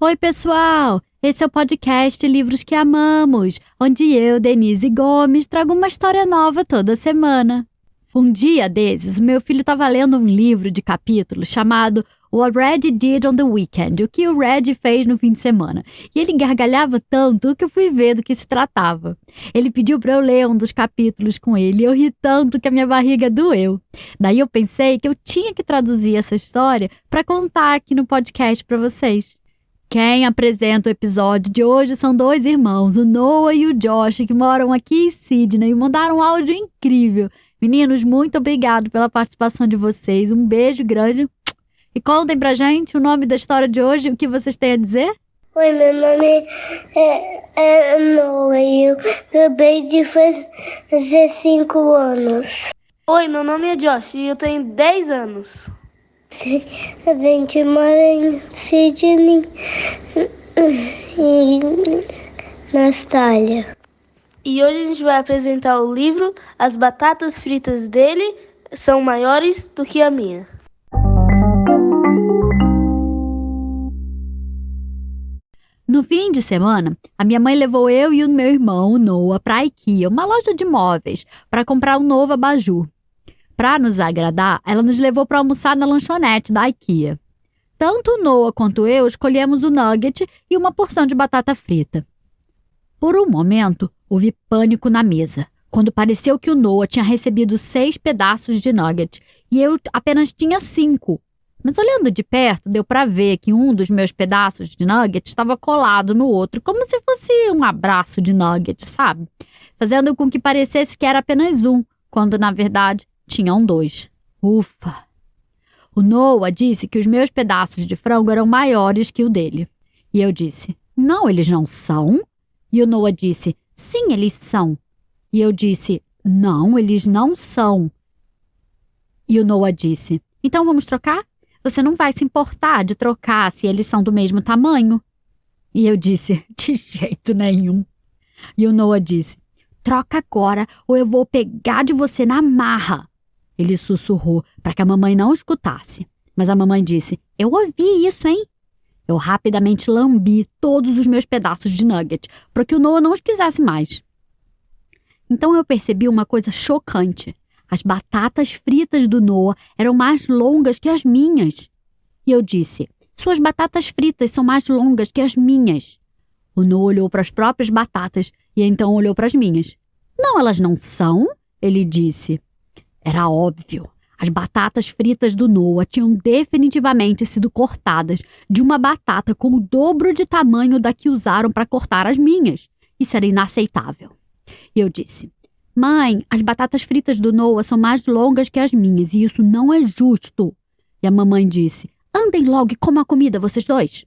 Oi, pessoal! Esse é o podcast Livros que Amamos, onde eu, Denise Gomes, trago uma história nova toda semana. Um dia desses, meu filho estava lendo um livro de capítulos chamado What Red Did on the Weekend, o que o Red fez no fim de semana. E ele gargalhava tanto que eu fui ver do que se tratava. Ele pediu para eu ler um dos capítulos com ele e eu ri tanto que a minha barriga doeu. Daí eu pensei que eu tinha que traduzir essa história para contar aqui no podcast para vocês. Quem apresenta o episódio de hoje são dois irmãos, o Noah e o Josh, que moram aqui em Sydney e mandaram um áudio incrível. Meninos, muito obrigado pela participação de vocês. Um beijo grande. E contem pra gente o nome da história de hoje e o que vocês têm a dizer. Oi, meu nome é Noah e eu acabei de fazer 5 anos. Oi, meu nome é Josh e eu tenho 10 anos. A gente mora em Sydney e na Austrália. E hoje a gente vai apresentar o livro As Batatas Fritas dele são maiores do que a minha. No fim de semana, a minha mãe levou eu e o meu irmão, o Noah, para a IKEA, uma loja de móveis, para comprar um novo abajur. Para nos agradar, ela nos levou para almoçar na lanchonete da IKEA. Tanto o Noah quanto eu escolhemos o nugget e uma porção de batata frita. Por um momento, houve pânico na mesa, quando pareceu que o Noah tinha recebido 6 pedaços de nugget e eu apenas tinha 5. Mas olhando de perto, deu para ver que um dos meus pedaços de nugget estava colado no outro, como se fosse um abraço de nugget, sabe? Fazendo com que parecesse que era apenas um, quando na verdade tinham 2. Ufa! O Noah disse que os meus pedaços de frango eram maiores que o dele. E eu disse, não, eles não são. E o Noah disse, sim, eles são. E eu disse, não, eles não são. E o Noah disse, então vamos trocar? Você não vai se importar de trocar se eles são do mesmo tamanho? E eu disse, de jeito nenhum. E o Noah disse, troca agora ou eu vou pegar de você na marra. Ele sussurrou para que a mamãe não escutasse. Mas a mamãe disse, eu ouvi isso, hein? Eu rapidamente lambi todos os meus pedaços de nugget para que o Noah não os quisesse mais. Então eu percebi uma coisa chocante. As batatas fritas do Noah eram mais longas que as minhas. E eu disse, suas batatas fritas são mais longas que as minhas. O Noah olhou para as próprias batatas e então olhou para as minhas. Não, elas não são, ele disse. Era óbvio. As batatas fritas do Noah tinham definitivamente sido cortadas de uma batata com o dobro de tamanho da que usaram para cortar as minhas. Isso era inaceitável. E eu disse, mãe, as batatas fritas do Noah são mais longas que as minhas e isso não é justo. E a mamãe disse, andem logo e comam a comida, vocês dois.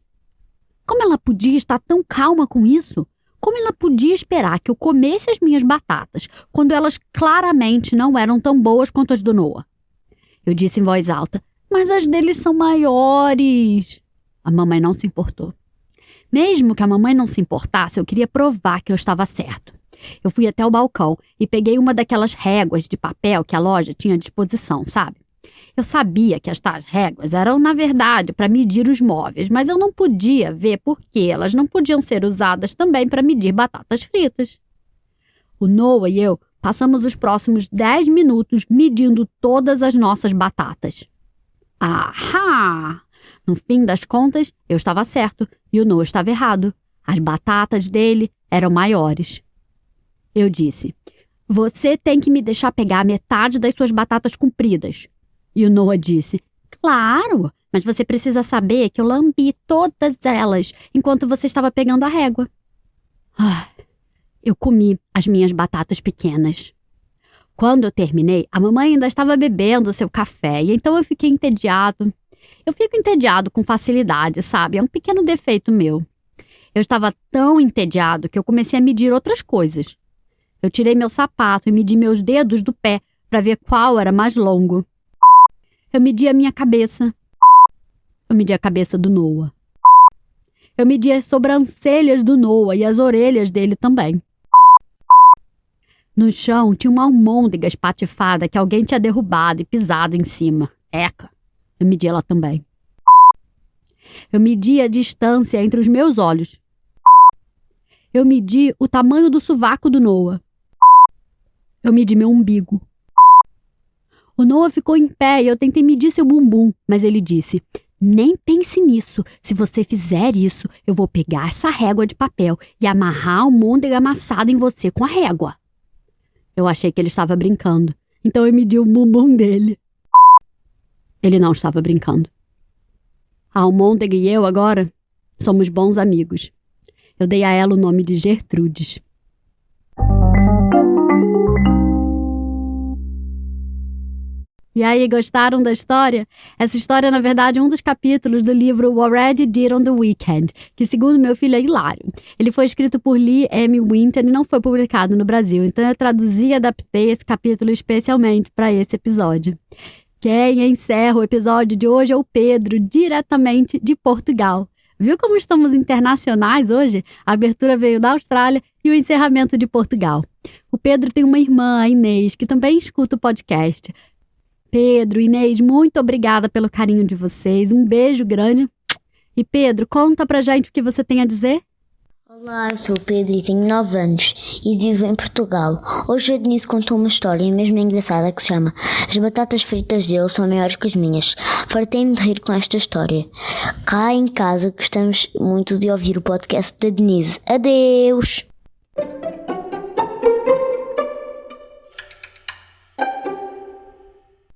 Como ela podia estar tão calma com isso? Como ela podia esperar que eu comesse as minhas batatas, quando elas claramente não eram tão boas quanto as do Noah? Eu disse em voz alta, mas as deles são maiores. A mamãe não se importou. Mesmo que a mamãe não se importasse, eu queria provar que eu estava certo. Eu fui até o balcão e peguei uma daquelas réguas de papel que a loja tinha à disposição, sabe? Eu sabia que estas réguas eram, na verdade, para medir os móveis, mas eu não podia ver por que elas não podiam ser usadas também para medir batatas fritas. O Noah e eu passamos os próximos 10 minutos medindo todas as nossas batatas. Ahá! No fim das contas, eu estava certo e o Noah estava errado. As batatas dele eram maiores. Eu disse, você tem que me deixar pegar metade das suas batatas compridas. E o Noah disse, claro, mas você precisa saber que eu lambi todas elas enquanto você estava pegando a régua. Eu comi as minhas batatas pequenas. Quando eu terminei, a mamãe ainda estava bebendo seu café e então eu fiquei entediado. Eu fico entediado com facilidade, sabe? É um pequeno defeito meu. Eu estava tão entediado que eu comecei a medir outras coisas. Eu tirei meu sapato e medi meus dedos do pé para ver qual era mais longo. Eu medi a minha cabeça. Eu medi a cabeça do Noah. Eu medi as sobrancelhas do Noah e as orelhas dele também. No chão tinha uma almôndega espatifada que alguém tinha derrubado e pisado em cima. Eca! Eu medi ela também. Eu medi a distância entre os meus olhos. Eu medi o tamanho do sovaco do Noah. Eu medi meu umbigo. O Noah ficou em pé e eu tentei medir seu bumbum, mas ele disse: nem pense nisso. Se você fizer isso, eu vou pegar essa régua de papel e amarrar a almôndega amassada em você com a régua. Eu achei que ele estava brincando, então eu medi o bumbum dele. Ele não estava brincando. A almôndega e eu agora somos bons amigos. Eu dei a ela o nome de Gertrudes. E aí, gostaram da história? Essa história, na verdade, é um dos capítulos do livro What Red Did on the Weekend, que, segundo meu filho, é hilário. Ele foi escrito por Lee M. Winter e não foi publicado no Brasil, então eu traduzi e adaptei esse capítulo especialmente para esse episódio. Quem encerra o episódio de hoje é o Pedro, diretamente de Portugal. Viu como estamos internacionais hoje? A abertura veio da Austrália e o encerramento de Portugal. O Pedro tem uma irmã, a Inês, que também escuta o podcast. Pedro, Inês, muito obrigada pelo carinho de vocês. Um beijo grande. E Pedro, conta pra gente o que você tem a dizer. Olá, eu sou o Pedro e tenho 9 anos e vivo em Portugal. Hoje a Denise contou uma história mesmo engraçada que se chama As batatas fritas dele são maiores que as minhas. Fartei-me de rir com esta história. Cá em casa gostamos muito de ouvir o podcast da Denise. Adeus!